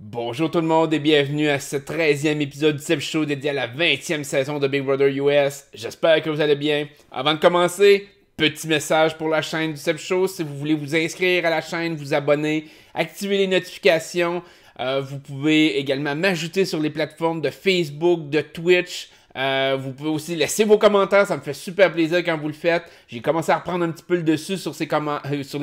Bonjour tout le monde et bienvenue à ce 13e épisode du Seb Show dédié à la 20e saison de Big Brother US. J'espère que vous allez bien. Avant de commencer, petit message pour la chaîne du Seb Show. Si vous voulez vous inscrire à la chaîne, vous abonner, activer les notifications. Vous pouvez également m'ajouter sur les plateformes de Facebook, de Twitch. Vous pouvez aussi laisser vos commentaires, ça me fait super plaisir quand vous le faites. J'ai commencé à reprendre un petit peu le dessus sur les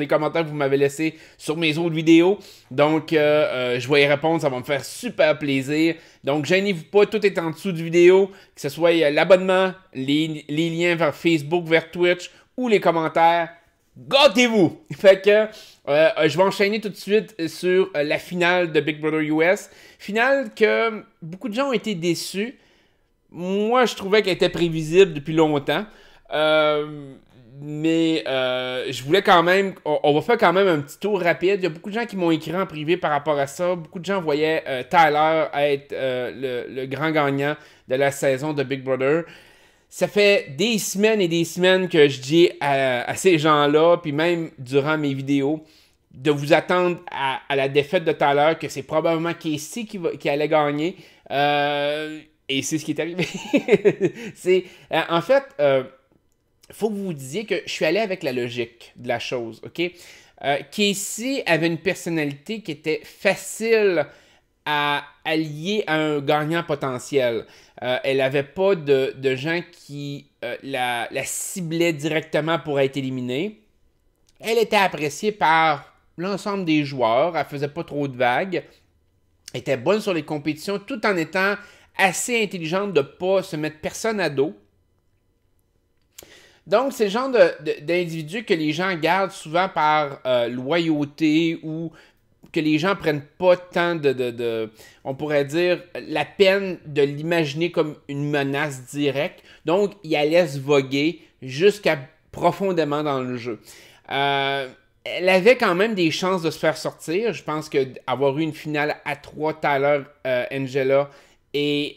commentaires que vous m'avez laissés sur mes autres vidéos. Donc, je vais y répondre, ça va me faire super plaisir. Donc, gênez-vous pas, tout est en dessous du vidéo, que ce soit l'abonnement, les liens vers Facebook, vers Twitch ou les commentaires. Gâtez-vous! Fait que je vais enchaîner tout de suite sur la finale de Big Brother US. Finale que beaucoup de gens ont été déçus. Moi, je trouvais qu'elle était prévisible depuis longtemps. Mais je voulais quand même... On va faire quand même un petit tour rapide. Il y a beaucoup de gens qui m'ont écrit en privé par rapport à ça. Beaucoup de gens voyaient Tyler être le grand gagnant de la saison de Big Brother. Ça fait des semaines et des semaines que je dis à ces gens-là, puis même durant mes vidéos, de vous attendre à la défaite de Tyler, que c'est probablement Casey qui allait gagner. Et c'est ce qui est arrivé. En fait, faut que vous vous disiez que je suis allé avec la logique de la chose, ok? Casey avait une personnalité qui était facile à allier à un gagnant potentiel. Elle n'avait pas de gens qui la ciblaient directement pour être éliminée. Elle était appréciée par l'ensemble des joueurs. Elle faisait pas trop de vagues. Elle était bonne sur les compétitions tout en étant assez intelligente de ne pas se mettre personne à dos. Donc, c'est le genre d'individu que les gens gardent souvent par loyauté ou que les gens prennent pas tant on pourrait dire, la peine de l'imaginer comme une menace directe. Donc, il la laisse voguer jusqu'à profondément dans le jeu. Elle avait quand même des chances de se faire sortir. Je pense qu'avoir eu une finale à 3 Tyler, Angela et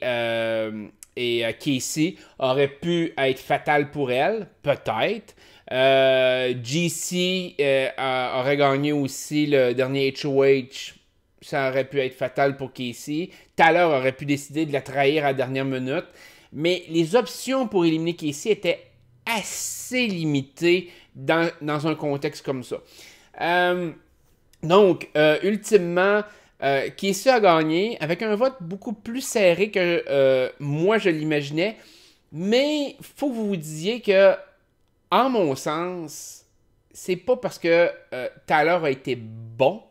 Casey aurait pu être fatal pour elle, peut-être. GC aurait gagné aussi le dernier HOH. Ça aurait pu être fatal pour Casey. Tyler aurait pu décider de la trahir à la dernière minute. Mais les options pour éliminer Casey étaient assez limitées dans un contexte comme ça. Donc, ultimement, Casey a gagné avec un vote beaucoup plus serré que moi je l'imaginais. Mais il faut que vous vous disiez que, en mon sens, c'est pas parce que Tyler a été bon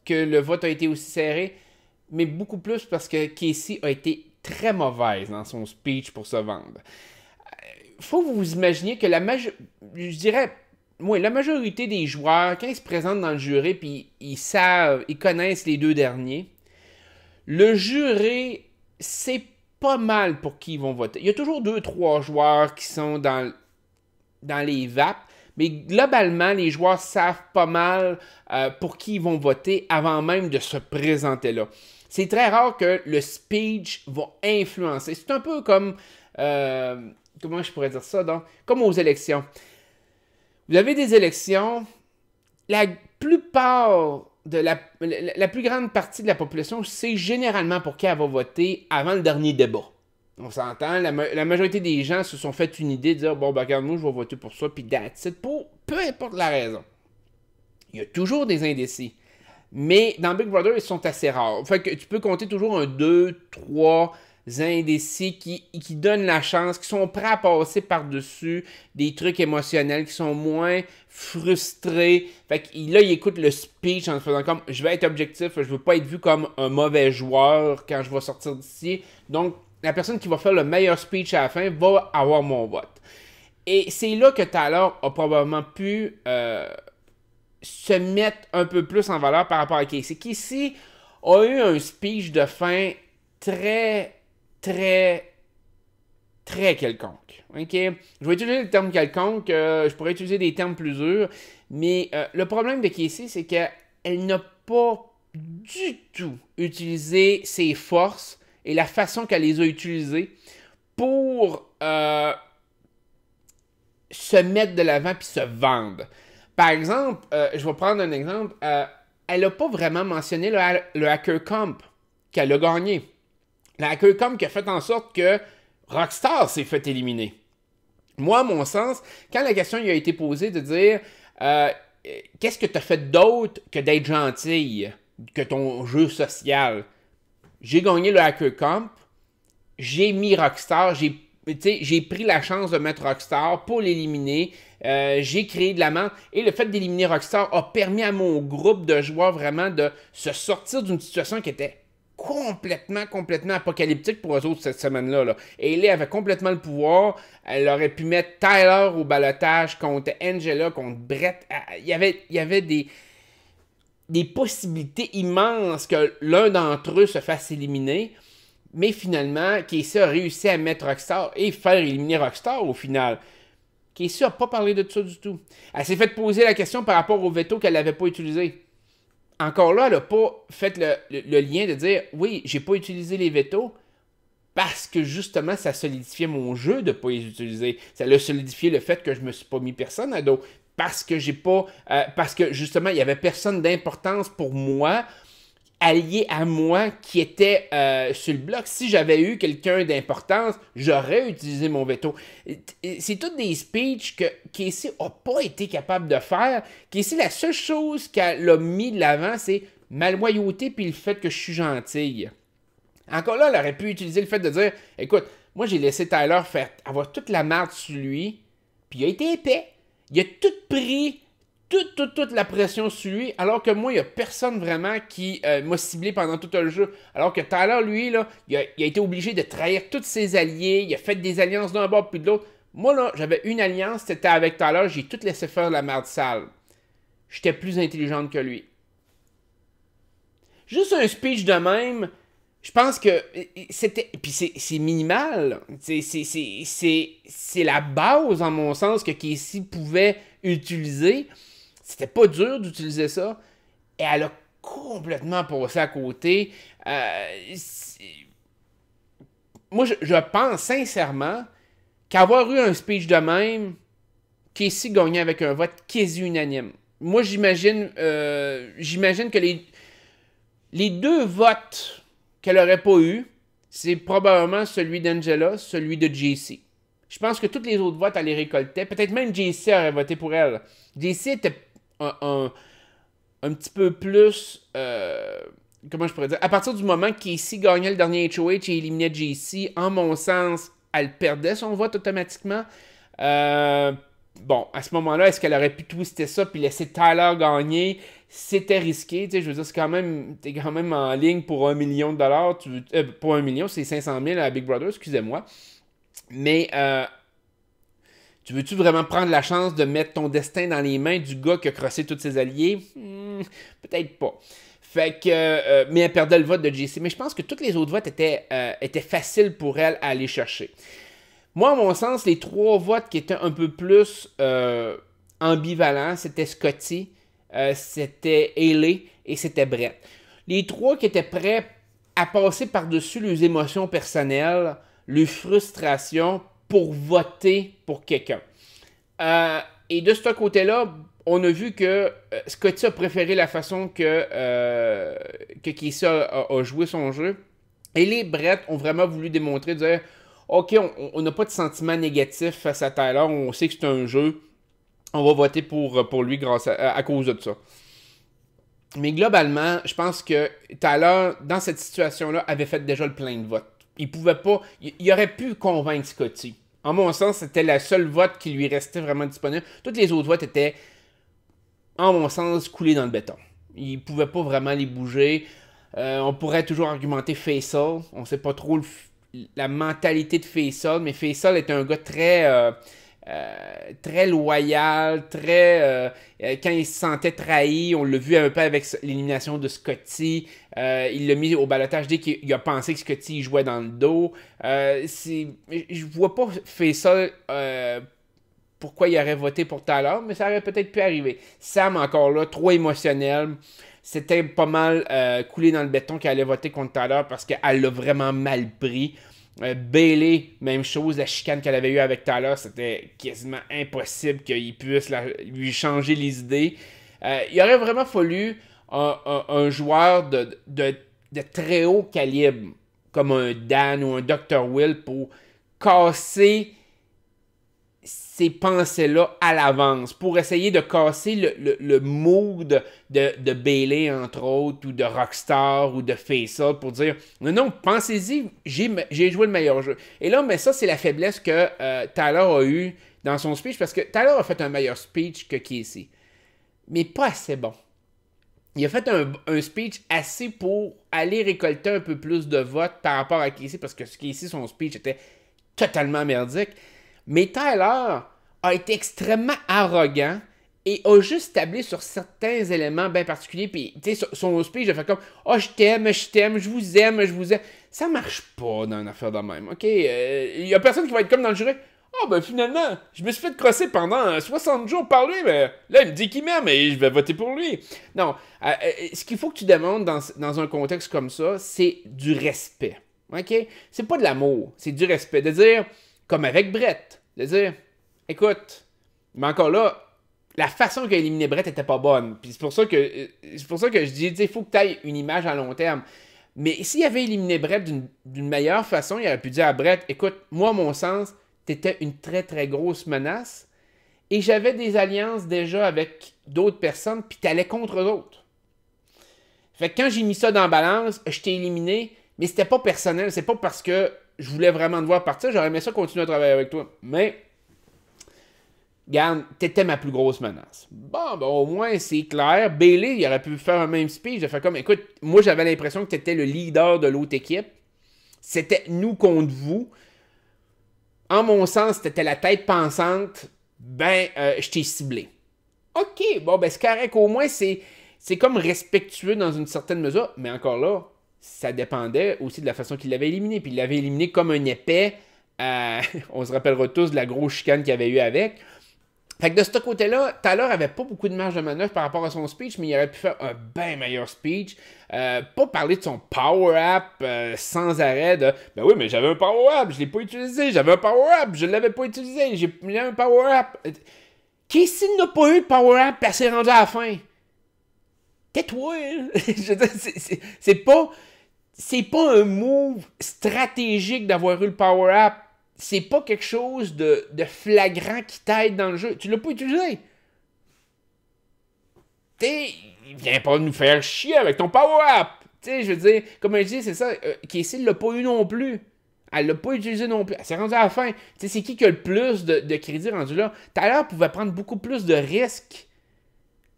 que le vote a été aussi serré, mais beaucoup plus parce que Casey a été très mauvaise dans son speech pour se vendre. Faut que vous vous imaginiez que je dirais, moi, la majorité des joueurs, quand ils se présentent dans le jury, puis ils connaissent les deux derniers, le jury, c'est pas mal pour qui ils vont voter. Il y a toujours 2-3 joueurs qui sont dans les vapes, mais globalement, les joueurs savent pas mal pour qui ils vont voter avant même de se présenter là. C'est très rare que le speech va influencer. C'est un peu comme... comment je pourrais dire ça, donc? Comme aux élections. Vous avez des élections, la plupart de la plus grande partie de la population sait généralement pour qui elle va voter avant le dernier débat. On s'entend, la majorité des gens se sont fait une idée de dire, bon, ben, regarde, moi, je vais voter pour ça, puis that's it, pour peu importe la raison. Il y a toujours des indécis. Mais dans Big Brother, ils sont assez rares. Fait que tu peux compter toujours un 2, 3 indécis qui donnent la chance, qui sont prêts à passer par-dessus des trucs émotionnels, qui sont moins frustrés. Fait que là, ils écoutent le speech en faisant comme, je vais être objectif, je veux pas être vu comme un mauvais joueur quand je vais sortir d'ici. Donc, la personne qui va faire le meilleur speech à la fin va avoir mon vote. Et c'est là que Tyler a probablement pu se mettre un peu plus en valeur par rapport à Casey. Casey a eu un speech de fin très quelconque. Okay? Je vais utiliser le terme quelconque, je pourrais utiliser des termes plus durs, mais le problème de Casey, c'est qu'elle n'a pas du tout utilisé ses forces et la façon qu'elle les a utilisées pour se mettre de l'avant puis se vendre. Par exemple, je vais prendre un exemple. elle n'a pas vraiment mentionné le Hacker Comp qu'elle a gagné. Le Hacker Comp qui a fait en sorte que Rockstar s'est fait éliminer. Moi, à mon sens, quand la question lui a été posée de dire qu'est-ce que tu as fait d'autre que d'être gentille, que ton jeu social, j'ai gagné le Hacker Comp, j'ai mis Rockstar, j'ai pris la chance de mettre Rockstar pour l'éliminer. J'ai créé de la merde. Et le fait d'éliminer Rockstar a permis à mon groupe de joueurs vraiment de se sortir d'une situation qui était complètement apocalyptique pour eux autres cette semaine-là. Là. Et Ellie avait complètement le pouvoir. Elle aurait pu mettre Tyler au balotage contre Angela, contre Brett. Il y avait des possibilités immenses que l'un d'entre eux se fasse éliminer. Mais finalement, Casey a réussi à mettre Rockstar et faire éliminer Rockstar au final. Casey n'a pas parlé de ça du tout. Elle s'est fait poser la question par rapport au veto qu'elle n'avait pas utilisé. Encore là, elle n'a pas fait le lien de dire « Oui, j'ai pas utilisé les vetos parce que justement, ça solidifiait mon jeu de ne pas les utiliser. Ça l'a solidifié le fait que je me suis pas mis personne à dos. Parce que j'ai pas... parce que justement, il n'y avait personne d'importance pour moi allié à moi qui était sur le bloc. Si j'avais eu quelqu'un d'importance, j'aurais utilisé mon veto. C'est toutes des speeches que Casey n'a pas été capable de faire. Casey, la seule chose qu'elle a mis de l'avant, c'est ma loyauté puis le fait que je suis gentille. Encore là, elle aurait pu utiliser le fait de dire écoute, moi j'ai laissé Tyler faire avoir toute la merde sur lui, puis il a été épais. Il a tout pris toute la pression sur lui, alors que moi, il n'y a personne vraiment qui m'a ciblé pendant tout le jeu. Alors que Tyler, lui, là, il a été obligé de trahir tous ses alliés, il a fait des alliances d'un bord puis de l'autre. Moi, là, j'avais une alliance, c'était avec Tyler, j'ai tout laissé faire de la merde sale. J'étais plus intelligente que lui. Juste un speech de même, je pense que c'était... Puis c'est minimal. C'est la base, en mon sens, que Casey pouvait utiliser. C'était pas dur d'utiliser ça. Et elle a complètement passé à côté. Moi, je pense sincèrement qu'avoir eu un speech de même, Casey gagnait avec un vote quasi unanime. Moi, j'imagine que les deux votes qu'elle n'aurait pas eu, c'est probablement celui d'Angela, celui de JC. Je pense que tous les autres votes, elle les récoltait. Peut-être même JC aurait voté pour elle. JC était un petit peu plus... comment je pourrais dire? À partir du moment que Casey gagnait le dernier HOH et éliminait JC, en mon sens, elle perdait son vote automatiquement. Bon, à ce moment-là, est-ce qu'elle aurait pu twister ça puis laisser Tyler gagner? C'était risqué, tu sais, je veux dire, t'es quand même en ligne pour $1 million. Pour 1 million, c'est 500 000 à Big Brother, excusez-moi. Mais, tu veux-tu vraiment prendre la chance de mettre ton destin dans les mains du gars qui a crossé tous ses alliés? Peut-être pas. Fait que, mais elle perdait le vote de JC. Mais je pense que tous les autres votes étaient faciles pour elle à aller chercher. Moi, à mon sens, les trois votes qui étaient un peu plus ambivalents, c'était Scotty, c'était Hayley et c'était Brett. Les trois qui étaient prêts à passer par-dessus leurs émotions personnelles, leurs frustrations pour voter pour quelqu'un. Et de ce côté-là, on a vu que Scotty a préféré la façon que Casey a joué son jeu. Et les Brett ont vraiment voulu démontrer, dire OK, on n'a pas de sentiment négatif face à Tyler, on sait que c'est un jeu, on va voter pour lui à cause de ça. Mais globalement, je pense que Tyler, dans cette situation-là, avait fait déjà le plein de votes. Il pouvait pas, il aurait pu convaincre Scotty. En mon sens, c'était la seule vote qui lui restait vraiment disponible. Toutes les autres votes étaient, en mon sens, coulés dans le béton. Il pouvait pas vraiment les bouger. On pourrait toujours argumenter Faisal. On sait pas trop la mentalité de Faisal, mais Faisal est un gars très loyal, quand il se sentait trahi, on l'a vu un peu avec l'élimination de Scotty, il l'a mis au balotage dès qu'il a pensé que Scotty jouait dans le dos. Je vois pas Faisal pourquoi il aurait voté pour Tyler, mais ça aurait peut-être pu arriver. Sam, encore là, trop émotionnel. C'était pas mal coulé dans le béton qu'elle allait voter contre Tyler parce qu'elle l'a vraiment mal pris. Bayley, même chose, la chicane qu'elle avait eue avec Tyler, c'était quasiment impossible qu'il puisse lui changer les idées. Il aurait vraiment fallu un joueur de très haut calibre, comme un Dan ou un Dr. Will, pour casser ces pensées-là à l'avance, pour essayer de casser le mood de Bayley, entre autres, ou de Rockstar, ou de Face-Up, pour dire, non, pensez-y, j'ai joué le meilleur jeu. Et là, mais ça, c'est la faiblesse que Tyler a eue dans son speech, parce que Tyler a fait un meilleur speech que Casey, mais pas assez bon. Il a fait un speech assez pour aller récolter un peu plus de votes par rapport à Casey, parce que Casey, son speech était totalement merdique. Mais Tyler a été extrêmement arrogant et a juste tablé sur certains éléments bien particuliers. Puis, tu sais, son speech, il a fait comme « Oh, je t'aime, je vous aime, je vous aime. » Ça marche pas dans une affaire de même, OK? Il y a personne qui va être comme dans le jury. Ah, ben finalement, je me suis fait crosser pendant 60 jours par lui, mais là, il me dit qu'il m'aime et je vais voter pour lui. Non, ce qu'il faut que tu demandes dans un contexte comme ça, c'est du respect. OK? C'est pas de l'amour, c'est du respect. De dire, comme avec Brett, de dire, écoute, mais encore là, la façon qu'il a éliminé Brett était pas bonne. Puis c'est pour ça que je dis, il faut que tu aies une image à long terme. Mais s'il avait éliminé Brett d'une meilleure façon, il aurait pu dire à Brett, écoute, moi, à mon sens, t'étais une très très grosse menace et j'avais des alliances déjà avec d'autres personnes puis t'allais contre eux autres. Fait que quand j'ai mis ça dans la balance, je t'ai éliminé, mais c'était pas personnel, c'est pas parce que je voulais vraiment te voir partir, j'aurais aimé ça continuer à travailler avec toi. Mais, regarde, t'étais ma plus grosse menace. Bon, ben au moins c'est clair. Bayley, il aurait pu faire un même speech, j'ai fait comme, écoute, moi j'avais l'impression que t'étais le leader de l'autre équipe. C'était nous contre vous. En mon sens, t'étais la tête pensante, je t'ai ciblé. OK, bon, ben c'est correct. Au moins, c'est comme respectueux dans une certaine mesure, mais encore là, ça dépendait aussi de la façon qu'il l'avait éliminé. Puis il l'avait éliminé comme un épais. On se rappellera tous de la grosse chicane qu'il avait eu avec. Fait que de ce côté-là, Tyler avait pas beaucoup de marge de manœuvre par rapport à son speech, mais il aurait pu faire un bien meilleur speech. Pas parler de son power-up sans arrêt de « Ben oui, mais j'avais un power-up, je l'ai pas utilisé, j'avais un power-up, je l'avais pas utilisé, j'ai mis un power-up. » Casey n'a pas eu de power-up, puis elle s'est rendue à la fin. Tais-toi, hein? Je veux dire, c'est pas un move stratégique d'avoir eu le power-up. C'est pas quelque chose de flagrant qui t'aide dans le jeu. Tu l'as pas utilisé. T'sais, viens pas nous faire chier avec ton power-up. T'sais, je veux dire, comme je dis, c'est ça. Casey l'a pas eu non plus. Elle l'a pas utilisé non plus. Elle s'est rendue à la fin. T'sais, c'est qui a le plus de crédit rendu là? Tyler pouvait prendre beaucoup plus de risques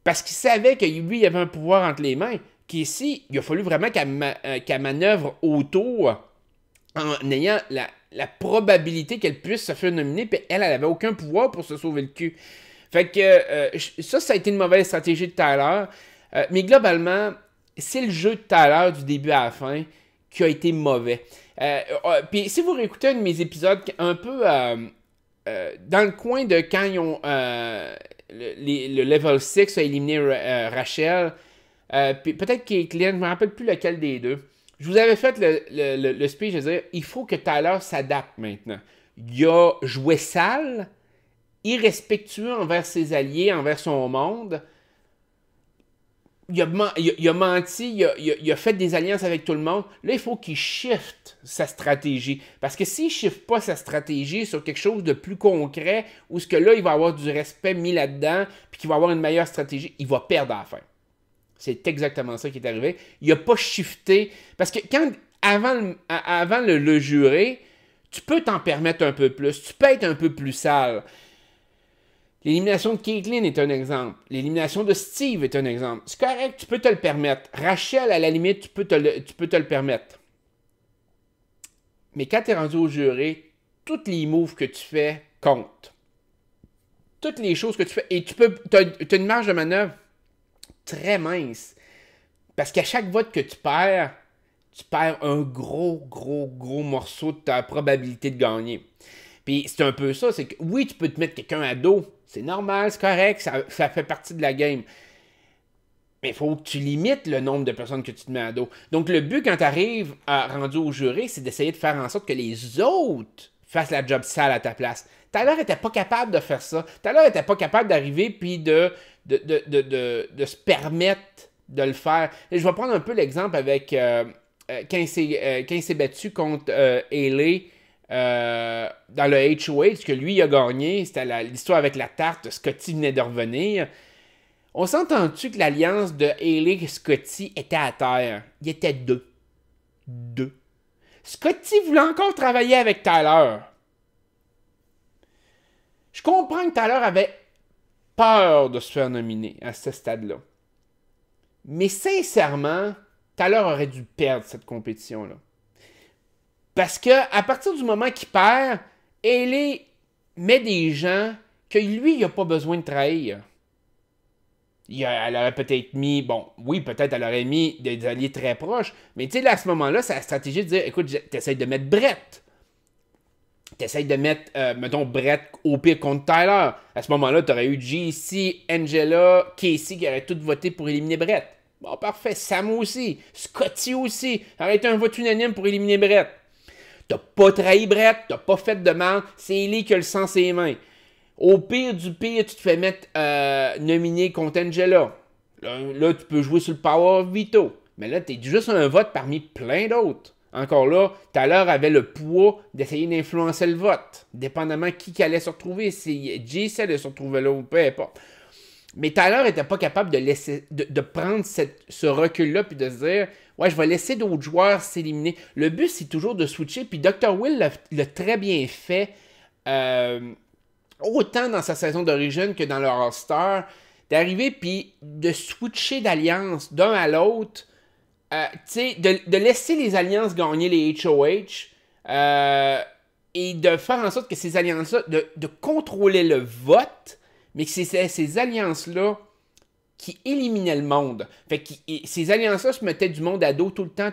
parce qu'il savait que lui, il avait un pouvoir entre les mains. Casey, il a fallu vraiment qu'elle manœuvre autour en ayant la probabilité qu'elle puisse se faire nominer, puis elle avait aucun pouvoir pour se sauver le cul. Fait que ça a été une mauvaise stratégie de Tyler. Mais globalement, c'est le jeu de Tyler du début à la fin qui a été mauvais. Puis si vous réécoutez un de mes épisodes un peu dans le coin de quand ils ont le level 6 a éliminé Rachel, puis peut-être Caitlyn, je ne me rappelle plus lequel des deux. Je vous avais fait le speech de dire il faut que Tyler s'adapte maintenant. Il a joué sale, irrespectueux envers ses alliés, envers son monde. Il a menti, il a fait des alliances avec tout le monde. Là, il faut qu'il shift sa stratégie. Parce que s'il ne shift pas sa stratégie sur quelque chose de plus concret, où ce que là, il va avoir du respect mis là-dedans, puis qu'il va avoir une meilleure stratégie, il va perdre à la fin. C'est exactement ça qui est arrivé. Il n'a pas shifté. Parce que avant le juré, tu peux t'en permettre un peu plus. Tu peux être un peu plus sale. L'élimination de Caitlyn est un exemple. L'élimination de Steve est un exemple. C'est correct, tu peux te le permettre. Rachel, à la limite, tu peux te le permettre. Mais quand tu es rendu au juré, tous les moves que tu fais comptent. Toutes les choses que tu fais. Et tu as une marge de manœuvre très mince. Parce qu'à chaque vote que tu perds un gros morceau de ta probabilité de gagner. Puis c'est un peu ça, c'est que oui, tu peux te mettre quelqu'un à dos. C'est normal, c'est correct, ça fait partie de la game. Mais il faut que tu limites le nombre de personnes que tu te mets à dos. Donc le but quand tu arrives rendu au juré, c'est d'essayer de faire en sorte que les autres fassent la job sale à ta place. Tyler n'était pas capable de faire ça. Tyler n'était pas capable d'arriver puis de se permettre de le faire. Et je vais prendre un peu l'exemple avec quand il s'est battu contre Haley dans le HOH, que lui il a gagné. C'était l'histoire avec la tarte. Scotty venait de revenir. On s'entend-tu que l'alliance de Haley et Scotty était à terre? Il était deux. Deux. Scotty voulait encore travailler avec Tyler. Je comprends que Tyler avait peur de se faire nominer à ce stade-là. Mais sincèrement, Tyler aurait dû perdre cette compétition-là. Parce que à partir du moment qu'il perd, Haley met des gens que lui, il n'a pas besoin de trahir. Elle aurait peut-être mis, bon, oui, peut-être elle aurait mis des alliés très proches, mais tu sais, là, à ce moment-là, c'est la stratégie de dire, écoute, t'essayes de mettre Brett. T'essayes de mettre, mettons, Brett au pire contre Tyler. À ce moment-là, t'aurais eu JC, Angela, Casey qui auraient tous voté pour éliminer Brett. Bon, parfait. Sam aussi. Scotty aussi. Ça aurait été un vote unanime pour éliminer Brett. T'as pas trahi Brett, t'as pas fait de mal. C'est Ellie qui a le sang ses mains. Au pire du pire, tu te fais mettre nominé contre Angela. Là, tu peux jouer sur le power of veto. Mais là, t'es juste un vote parmi plein d'autres. Encore là, Tyler avait le poids d'essayer d'influencer le vote, dépendamment qui allait se retrouver, si JC allait se retrouver là ou peu importe. Mais Tyler n'était pas capable de prendre ce recul-là puis de se dire « Ouais, je vais laisser d'autres joueurs s'éliminer. » Le but, c'est toujours de switcher, puis Dr. Will l'a très bien fait, autant dans sa saison d'origine que dans le All-Star, d'arriver puis de switcher d'alliance d'un à l'autre, de laisser les alliances gagner les HOH et de faire en sorte que ces alliances-là, de contrôler le vote, mais que c'est ces alliances-là qui éliminaient le monde. Fait que ces alliances-là se mettaient du monde à dos tout le temps,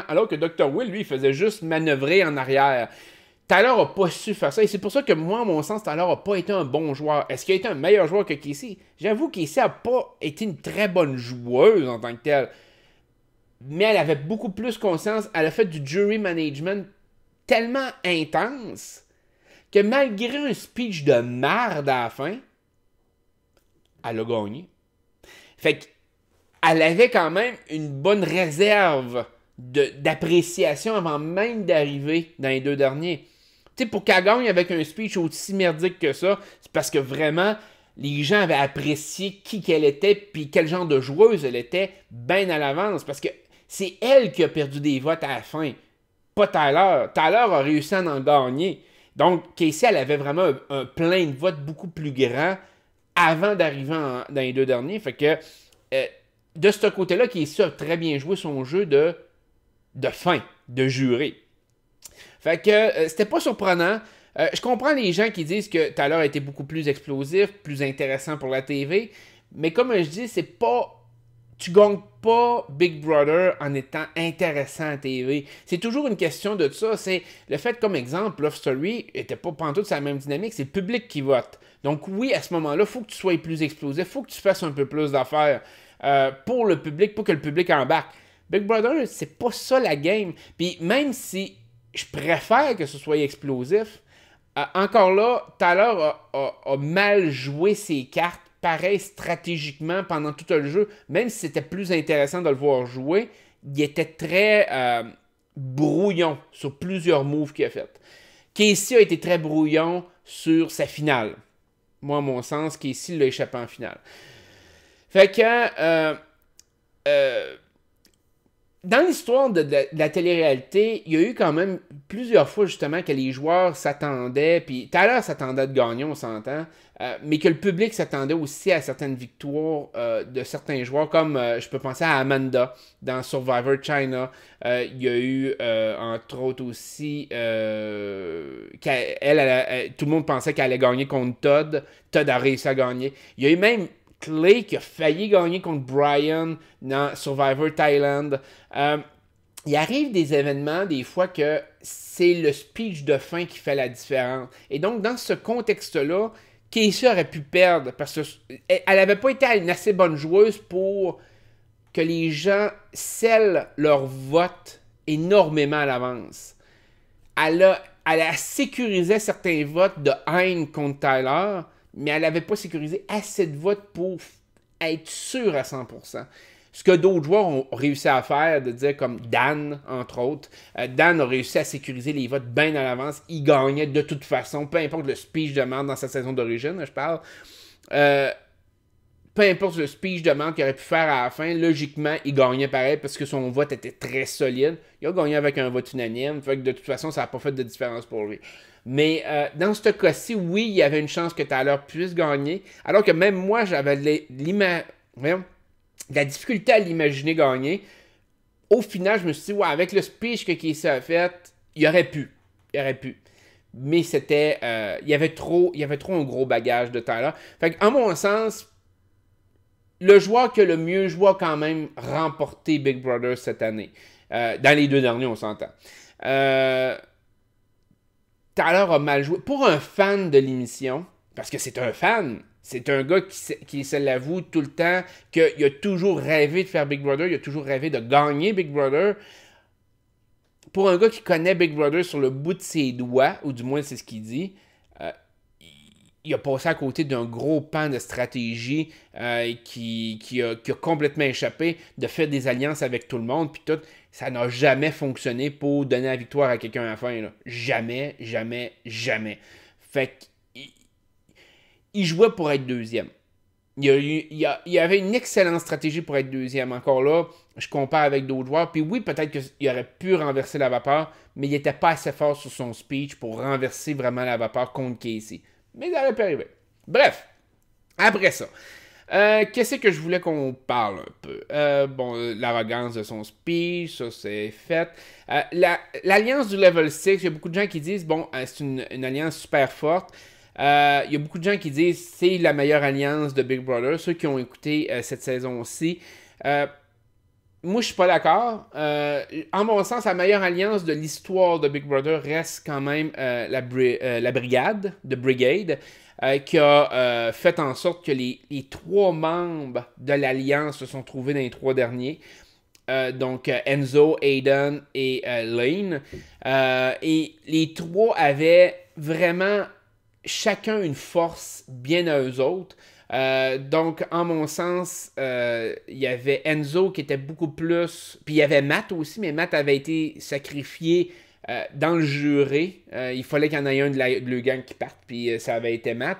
alors que Dr. Will, lui, il faisait juste manœuvrer en arrière. Tyler n'a pas su faire ça, et c'est pour ça que moi, à mon sens, Tyler n'a pas été un bon joueur. Est-ce qu'il a été un meilleur joueur que Casey? J'avoue que Casey n'a pas été une très bonne joueuse en tant que telle. Mais elle avait beaucoup plus conscience. Elle a fait du jury management tellement intense que malgré un speech de merde à la fin, elle a gagné. Fait qu'elle avait quand même une bonne réserve d'appréciation avant même d'arriver dans les deux derniers. Tu sais, pour qu'elle gagne avec un speech aussi merdique que ça, c'est parce que vraiment, les gens avaient apprécié qui qu'elle était puis quel genre de joueuse elle était bien à l'avance. Parce que c'est elle qui a perdu des votes à la fin, pas Tyler. Tyler a réussi à en gagner. Donc, Casey, elle avait vraiment un plein de votes beaucoup plus grand avant d'arriver dans les deux derniers. Fait que, de ce côté-là, Casey a très bien joué son jeu de fin, de juré. Fait que, c'était pas surprenant. Je comprends les gens qui disent que Tyler a été beaucoup plus explosif, plus intéressant pour la TV. Mais comme je dis, c'est pas... Tu gagnes pas Big Brother en étant intéressant à TV. C'est toujours une question de ça. C'est le fait, comme exemple, Love Story était pas pantoute sur la même dynamique. C'est le public qui vote. Donc oui, à ce moment-là, il faut que tu sois plus explosif. Il faut que tu fasses un peu plus d'affaires pour le public, pour que le public embarque. Big Brother, c'est pas ça la game. Puis même si je préfère que ce soit explosif, encore là, Tyler a mal joué ses cartes. Pareil stratégiquement pendant tout le jeu, même si c'était plus intéressant de le voir jouer, il était très brouillon sur plusieurs moves qu'il a fait. Casey a été très brouillon sur sa finale. Moi, à mon sens, Casey l'a échappé en finale. Fait que dans l'histoire de la télé-réalité, il y a eu quand même plusieurs fois justement que les joueurs s'attendaient, puis Tyler s'attendait de gagner, on s'entend, mais que le public s'attendait aussi à certaines victoires de certains joueurs, comme je peux penser à Amanda dans Survivor China. Il y a eu, entre autres aussi, tout le monde pensait qu'elle allait gagner contre Todd. Todd a réussi à gagner. Il y a eu même Clay qui a failli gagner contre Brian dans Survivor Thailand. Il arrive des événements, des fois, que c'est le speech de fin qui fait la différence. Et donc, dans ce contexte-là, Casey aurait pu perdre parce qu'elle n'avait pas été une assez bonne joueuse pour que les gens scellent leur vote énormément à l'avance. Elle a sécurisé certains votes de haine contre Tyler, mais elle n'avait pas sécurisé assez de votes pour être sûr à 100%. Ce que d'autres joueurs ont réussi à faire, de dire comme Dan, entre autres. Dan a réussi à sécuriser les votes bien à l'avance. Il gagnait de toute façon, peu importe le speech de merde dans sa saison d'origine, je parle. Peu importe le speech de merde qu'il aurait pu faire à la fin, logiquement, il gagnait pareil parce que son vote était très solide. Il a gagné avec un vote unanime, fait que de toute façon, ça n'a pas fait de différence pour lui. Mais dans ce cas-ci, oui, il y avait une chance que Tyler puisse gagner, alors que même moi, j'avais la difficulté à l'imaginer gagner. Au final, je me suis dit, ouais, avec le speech que Casey a fait, il aurait pu. Il aurait pu. Mais c'était. Il y avait trop un gros bagage de Tyler. Fait qu'en mon sens, le joueur qui a le mieux joué a quand même remporté Big Brother cette année. Dans les 2 derniers, on s'entend. Tyler a mal joué. Pour un fan de l'émission, parce que c'est un fan, c'est un gars qui se l'avoue tout le temps, qu'il a toujours rêvé de faire Big Brother, il a toujours rêvé de gagner Big Brother. Pour un gars qui connaît Big Brother sur le bout de ses doigts, ou du moins c'est ce qu'il dit, il a passé à côté d'un gros pan de stratégie qui a complètement échappé, de faire des alliances avec tout le monde, puis tout. Ça n'a jamais fonctionné pour donner la victoire à quelqu'un à la fin. Là. Jamais, jamais, jamais. Fait qu'il jouait pour être deuxième. Il y avait une excellente stratégie pour être deuxième. Encore là, je compare avec d'autres joueurs. Puis oui, peut-être qu'il aurait pu renverser la vapeur, mais il n'était pas assez fort sur son speech pour renverser vraiment la vapeur contre Casey. Mais ça aurait pu arriver. Bref, après ça. Qu'est-ce que je voulais qu'on parle un peu? L'arrogance de son speech, ça c'est fait. L'alliance du level 6, il y a beaucoup de gens qui disent, c'est une alliance super forte. Il y a beaucoup de gens qui disent c'est la meilleure alliance de Big Brother, ceux qui ont écouté cette saison-ci. Moi, je suis pas d'accord. En mon sens, la meilleure alliance de l'histoire de Big Brother reste quand même la brigade, The Brigade, qui a fait en sorte que les 3 membres de l'alliance se sont trouvés dans les 3 derniers. Donc Enzo, Aiden et Lane. Et les 3 avaient vraiment chacun une force bien à eux autres. Donc, en mon sens, il y avait Enzo qui était beaucoup plus... Puis il y avait Matt aussi, mais Matt avait été sacrifié dans le juré. Il fallait qu'il y en ait un de le gang qui parte, puis ça avait été Matt.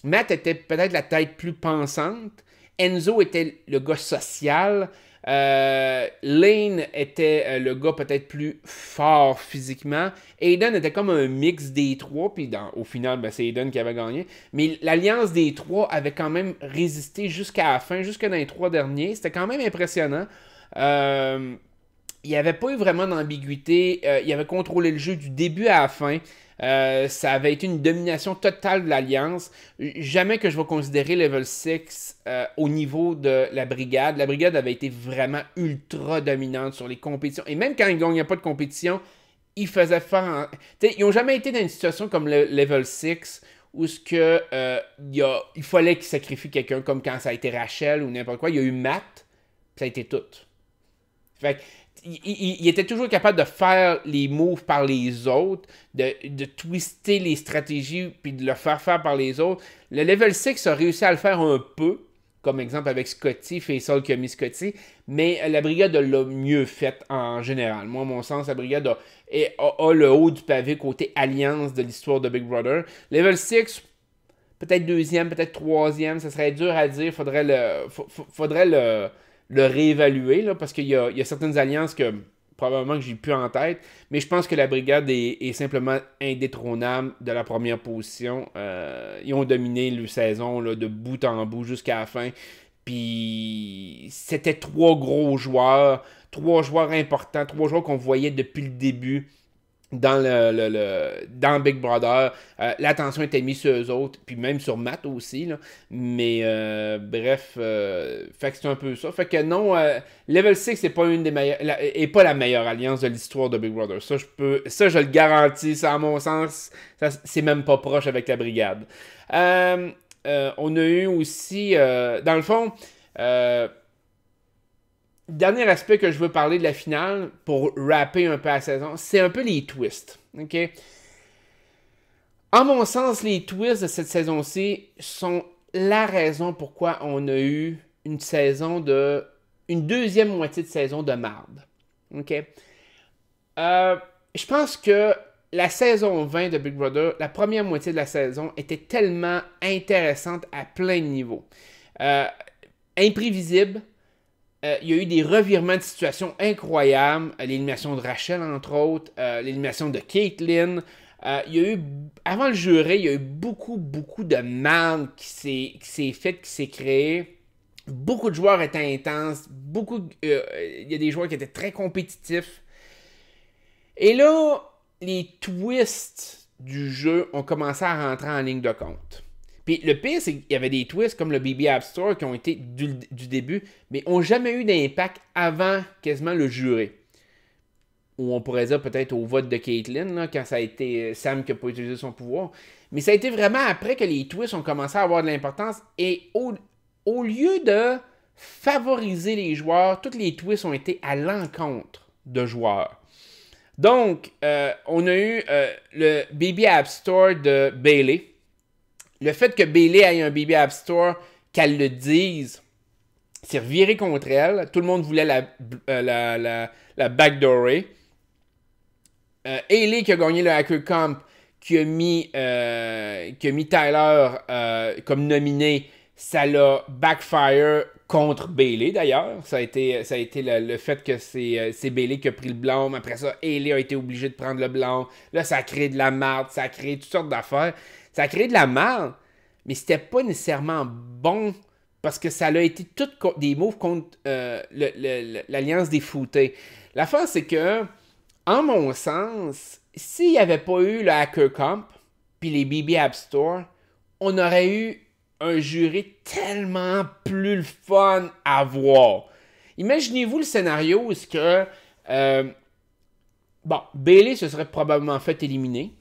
Matt était peut-être la tête plus pensante. Enzo était le gars social. Lane était le gars peut-être plus fort physiquement. Aiden était comme un mix des 3, puis au final, c'est Aiden qui avait gagné. Mais l'alliance des 3 avait quand même résisté jusqu'à la fin, jusque dans les 3 derniers. C'était quand même impressionnant. Il n'y avait pas eu vraiment d'ambiguïté. Il avait contrôlé le jeu du début à la fin. Ça avait été une domination totale de l'Alliance. Jamais que je vais considérer Level 6 au niveau de la Brigade. La Brigade avait été vraiment ultra dominante sur les compétitions. Et même quand ils ne gagnaient pas de compétition, ils faisaient faire... Ils n'ont jamais été dans une situation comme le Level 6 où il fallait qu'ils sacrifient quelqu'un, comme quand ça a été Rachel ou n'importe quoi. Il y a eu Matt, ça a été tout. Fait que il était toujours capable de faire les moves par les autres, de twister les stratégies, puis de le faire par les autres. Le level 6 a réussi à le faire un peu, comme exemple avec Scotty, Faisal qui a mis Scotty, mais la brigade l'a mieux fait en général. Moi, à mon sens, la brigade a le haut du pavé côté alliance de l'histoire de Big Brother. Level 6, peut-être deuxième, peut-être troisième, ça serait dur à dire, faudrait le réévaluer, là, parce qu'il y a certaines alliances que probablement que j'ai plus en tête, mais je pense que la brigade est simplement indétrônable de la première position. Ils ont dominé la saison là, de bout en bout jusqu'à la fin. Puis c'était 3 gros joueurs, 3 joueurs importants, 3 joueurs qu'on voyait depuis le début dans dans Big Brother. L'attention était mise sur eux autres, puis même sur Matt aussi, là. Mais bref, fait que c'est un peu ça. Fait que non, Level 6 c'est pas une des meilleures, est pas la meilleure alliance de l'histoire de Big Brother. Ça je le garantis, ça à mon sens, c'est même pas proche avec la brigade. On a eu aussi, dans le fond, dernier aspect que je veux parler de la finale, pour rapper un peu la saison, c'est un peu les twists. OK? En mon sens, les twists de cette saison-ci sont la raison pourquoi on a eu une saison de... une deuxième moitié de saison de marde. OK? Je pense que la saison 20 de Big Brother, la première moitié de la saison, était tellement intéressante à plein de niveaux. Imprévisible. Il y a eu des revirements de situation incroyables. L'élimination de Rachel, entre autres. L'élimination de Caitlyn. Il y a eu, avant le jury, il y a eu beaucoup de mal qui s'est fait, qui s'est créé. Beaucoup de joueurs étaient intenses. Il y a des joueurs qui étaient très compétitifs. Et là, les twists du jeu ont commencé à rentrer en ligne de compte. Puis le pire, c'est qu'il y avait des twists comme le BB App Store qui ont été du début, mais n'ont jamais eu d'impact avant quasiment le jury. Ou on pourrait dire peut-être au vote de Caitlyn, là, quand ça a été Sam qui n'a pas utilisé son pouvoir. Mais ça a été vraiment après que les twists ont commencé à avoir de l'importance. Et au lieu de favoriser les joueurs, tous les twists ont été à l'encontre de joueurs. Donc, on a eu le BB App Store de Bayley. Le fait que Bayley ait un BB App Store, qu'elle le dise, c'est reviré contre elle. Tout le monde voulait la backdoorer. Hayley qui a gagné le Hacker Camp, qui a mis Tyler comme nominé, ça l'a backfire contre Bayley d'ailleurs. Ça a été le fait que c'est Bayley qui a pris le blâme. Après ça, Hayley a été obligé de prendre le blâme. Là, ça a créé de la merde, ça a créé toutes sortes d'affaires. Ça a créé de la merde, mais c'était pas nécessairement bon parce que ça a été tout des moves contre l'Alliance des Foutés. L'affaire, c'est que, en mon sens, s'il n'y avait pas eu le Hacker Camp puis les BB App Store, on aurait eu un jury tellement plus le fun à voir. Imaginez-vous le scénario où est-ce que Bayley se serait probablement fait éliminer.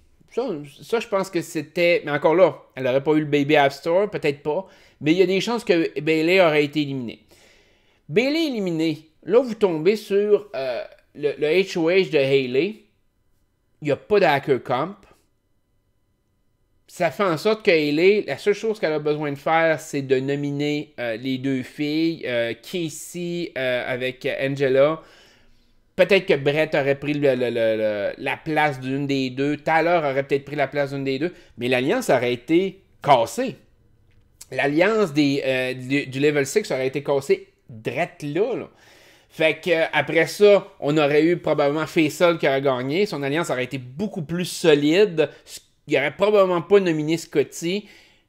Ça, je pense que c'était... Mais encore là, elle n'aurait pas eu le Baby App Store, peut-être pas. Mais il y a des chances que Bayley aurait été éliminée. Bayley éliminée, là, vous tombez sur le HOH de Hayley. Il n'y a pas de Hacker Camp. Ça fait en sorte que Hayley, la seule chose qu'elle a besoin de faire, c'est de nominer les deux filles. Casey avec Angela. Peut-être que Brett aurait pris la place d'une des deux. Tyler aurait peut-être pris la place d'une des deux. Mais l'alliance aurait été cassée. L'alliance du level 6 aurait été cassée drette là. Fait que après ça, on aurait eu probablement Faisal qui aurait gagné. Son alliance aurait été beaucoup plus solide. Il n'aurait probablement pas nominé Scotty.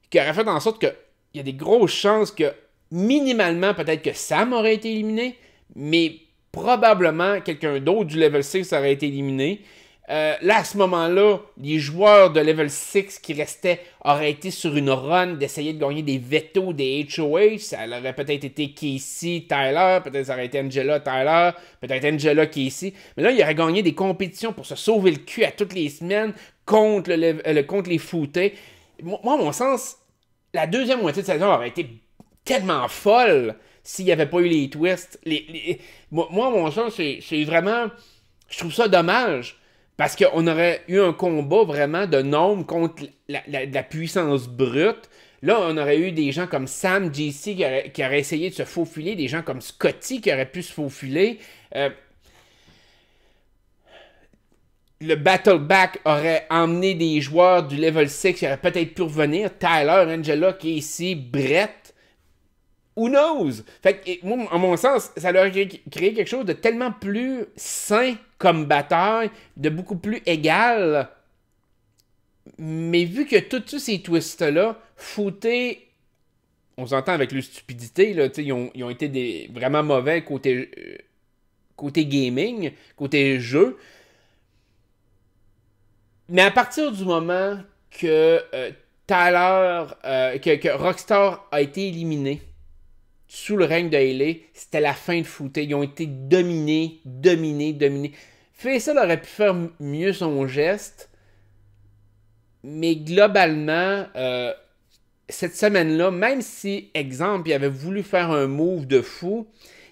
Qui aurait fait en sorte qu'il y a des grosses chances que, minimalement, peut-être que Sam aurait été éliminé. Mais probablement quelqu'un d'autre du level 6 aurait été éliminé. Là, à ce moment-là, les joueurs de level 6 qui restaient auraient été sur une run d'essayer de gagner des veto des HOH. Ça aurait peut-être été Casey, Tyler, peut-être ça aurait été Angela, Tyler, peut-être Angela, Casey. Mais là, il aurait gagné des compétitions pour se sauver le cul à toutes les semaines contre les foutés. Moi, à mon sens, la deuxième moitié de saison aurait été tellement folle s'il n'y avait pas eu les twists. Moi, à mon sens, c'est vraiment... Je trouve ça dommage. Parce qu'on aurait eu un combat vraiment de nombre contre la puissance brute. Là, on aurait eu des gens comme Sam, JC qui auraient essayé de se faufiler. Des gens comme Scotty qui auraient pu se faufiler. Le Battle Back aurait emmené des joueurs du level 6 qui auraient peut-être pu revenir. Tyler, Angela, Casey, Brett. Who knows? Fait que, moi, à mon sens, ça leur a créé quelque chose de tellement plus sain comme bataille, de beaucoup plus égal. Mais vu que tous ces twists-là, foutés, on s'entend avec leur stupidité, là, ils ont été vraiment mauvais côté gaming, côté jeu. Mais à partir du moment que que Rockstar a été éliminé, sous le règne de Hayley, c'était la fin de fouté. Ils ont été dominés. Faisal aurait pu faire mieux son geste, mais globalement, cette semaine-là, même si, exemple, il avait voulu faire un move de fou,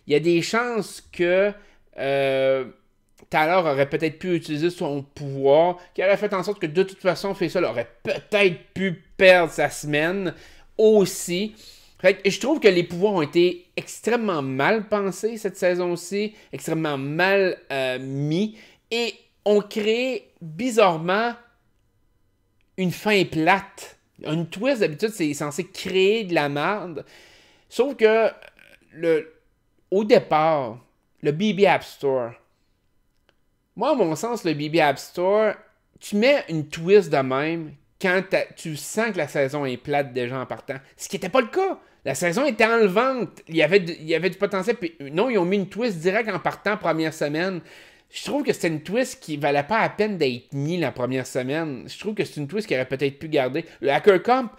il y a des chances que Tyler aurait peut-être pu utiliser son pouvoir, qui aurait fait en sorte que de toute façon, Faisal aurait peut-être pu perdre sa semaine aussi. Fait que je trouve que les pouvoirs ont été extrêmement mal pensés cette saison-ci, extrêmement mal mis, et ont créé bizarrement une fin plate. Une twist, d'habitude, c'est censé créer de la merde. Sauf que au départ, le BB App Store, moi, à mon sens, le BB App Store, tu mets une twist de même quand tu sens que la saison est plate déjà en partant. Ce qui n'était pas le cas. La saison était enlevante. Il y avait du potentiel. Puis, non, ils ont mis une twist direct en partant première semaine. Je trouve que c'était une twist qui valait pas la peine d'être mise la première semaine. Je trouve que c'est une twist qui aurait peut-être pu garder. Le Hacker Camp,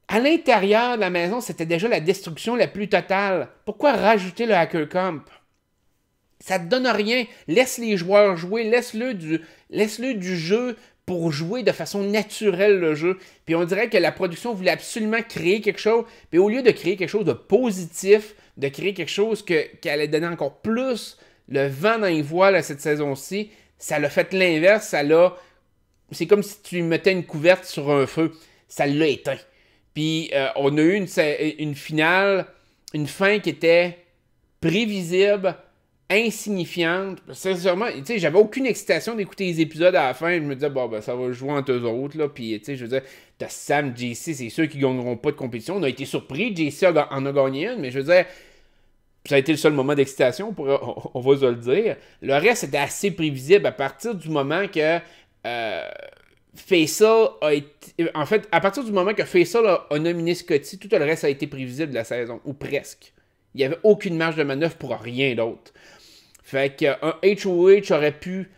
à l'intérieur de la maison, c'était déjà la destruction la plus totale. Pourquoi rajouter le Hacker Camp? Ça te donne rien. Laisse les joueurs jouer. Laisse-le du jeu pour jouer de façon naturelle le jeu. Puis on dirait que la production voulait absolument créer quelque chose. Puis au lieu de créer quelque chose de positif, de créer quelque chose qui allait donner encore plus le vent dans les voiles à cette saison-ci, ça l'a fait l'inverse. C'est comme si tu mettais une couverte sur un feu. Ça l'a éteint. Puis on a eu une finale, une fin qui était prévisible, insignifiante. Sincèrement, tu sais, j'avais aucune excitation d'écouter les épisodes à la fin. Je me disais, bon, ben, ça va jouer entre eux autres, là. Puis, tu sais, je veux dire, t'as Sam, JC, c'est sûr qu'ils gagneront pas de compétition. On a été surpris. JC en a gagné une, mais je veux dire, ça a été le seul moment d'excitation, on va se le dire. Le reste était assez prévisible à partir du moment que Faisal a été. En fait, à partir du moment que Faisal a nominé Scotty, tout le reste a été prévisible de la saison, ou presque. Il n'y avait aucune marge de manœuvre pour rien d'autre. Fait qu'un HOH aurait pu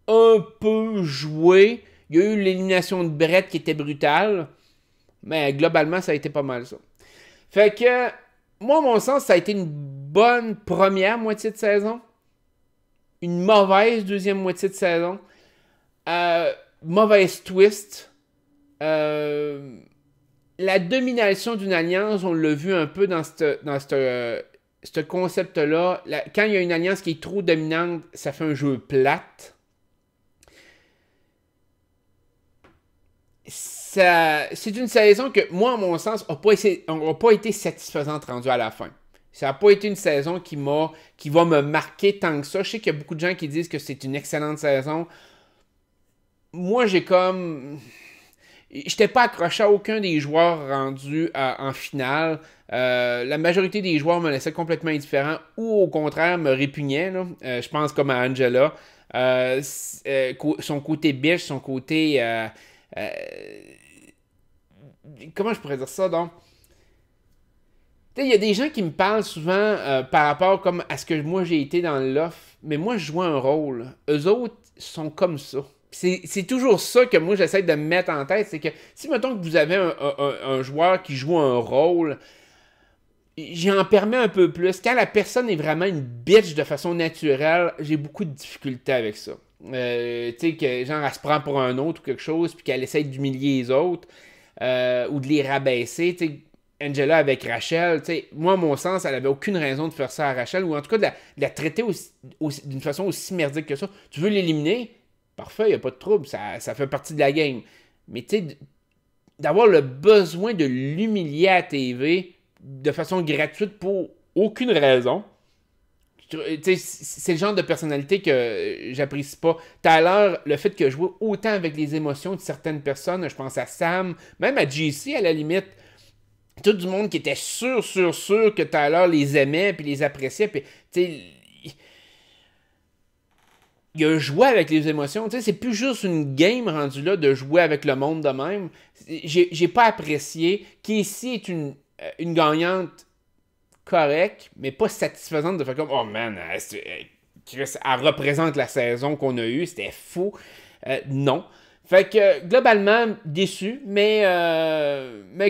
un peu jouer. Il y a eu l'élimination de Brett qui était brutale. Mais globalement, ça a été pas mal ça. Fait que, moi, à mon sens, ça a été une bonne première moitié de saison. Une mauvaise deuxième moitié de saison. Mauvaise twist. La domination d'une alliance, on l'a vu un peu dans ce concept-là. Quand il y a une alliance qui est trop dominante, ça fait un jeu plate. C'est une saison que, moi, à mon sens, n'a pas été satisfaisante rendue à la fin. Ça n'a pas été une saison qui va me marquer tant que ça. Je sais qu'il y a beaucoup de gens qui disent que c'est une excellente saison. Moi, j'étais pas accroché à aucun des joueurs rendus en finale. La majorité des joueurs me laissaient complètement indifférent ou au contraire me répugnaient. Je pense comme à Angela. Son côté bitch, son côté... comment je pourrais dire ça donc? Il y a des gens qui me parlent souvent par rapport comme à ce que moi j'ai été dans l'off, mais moi je joue un rôle. Eux autres sont comme ça. C'est toujours ça que moi j'essaie de me mettre en tête, c'est que si mettons que vous avez un joueur qui joue un rôle, j'en permets un peu plus. Quand la personne est vraiment une bitch de façon naturelle, j'ai beaucoup de difficultés avec ça. Tu sais, que genre elle se prend pour un autre ou quelque chose, puis qu'elle essaie d'humilier les autres, ou de les rabaisser, tu sais. Angela avec Rachel, tu sais, moi, à mon sens, elle avait aucune raison de faire ça à Rachel, ou en tout cas de la traiter d'une façon aussi merdique que ça. Tu veux l'éliminer? Parfait, il n'y a pas de trouble, ça fait partie de la game. Mais tu sais, d'avoir le besoin de l'humilier à TV de façon gratuite pour aucune raison, c'est le genre de personnalité que j'apprécie pas. Tyler, le fait que je joue autant avec les émotions de certaines personnes, je pense à Sam, même à JC à la limite, tout du monde qui était sûr que Tyler les aimait puis les appréciait, puis tu sais, il a joué avec les émotions. Tu sais, c'est plus juste une game rendue là de jouer avec le monde de même. J'ai pas apprécié. Casey est une gagnante correcte, mais pas satisfaisante de faire comme oh man, elle représente la saison qu'on a eue, c'était fou. Non. Fait que globalement déçu, mais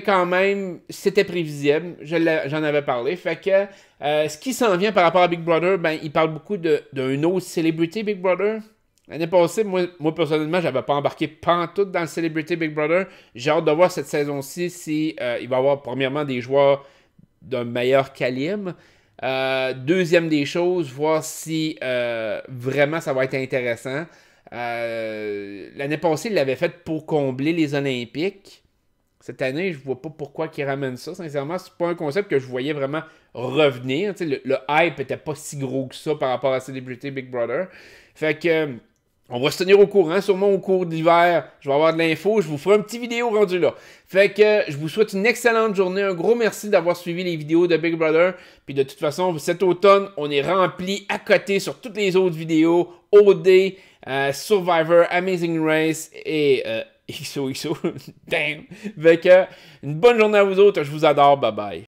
quand même c'était prévisible. J'en avais parlé. Fait que ce qui s'en vient par rapport à Big Brother, ben il parle beaucoup d'un autre célébrité Big Brother. L'année passée, moi personnellement, j'avais pas embarqué pantoute dans le Celebrity Big Brother. J'ai hâte de voir cette saison-ci si il va y avoir premièrement des joueurs d'un meilleur calibre. Deuxième des choses, voir si vraiment ça va être intéressant. L'année passée, il l'avait fait pour combler les Olympiques. cette année, je vois pas pourquoi ils ramènent ça. Sincèrement, c'est pas un concept que je voyais vraiment revenir. Le hype était pas si gros que ça par rapport à Celebrity Big Brother. Fait que on va se tenir au courant, sûrement au cours de l'hiver. Je vais avoir de l'info, je vous ferai une petite vidéo rendue là. Fait que je vous souhaite une excellente journée. Un gros merci d'avoir suivi les vidéos de Big Brother. Puis de toute façon, cet automne, on est rempli à côté sur toutes les autres vidéos. OD, Survivor, Amazing Race et XOXO. Damn! Fait que une bonne journée à vous autres. Je vous adore. Bye bye.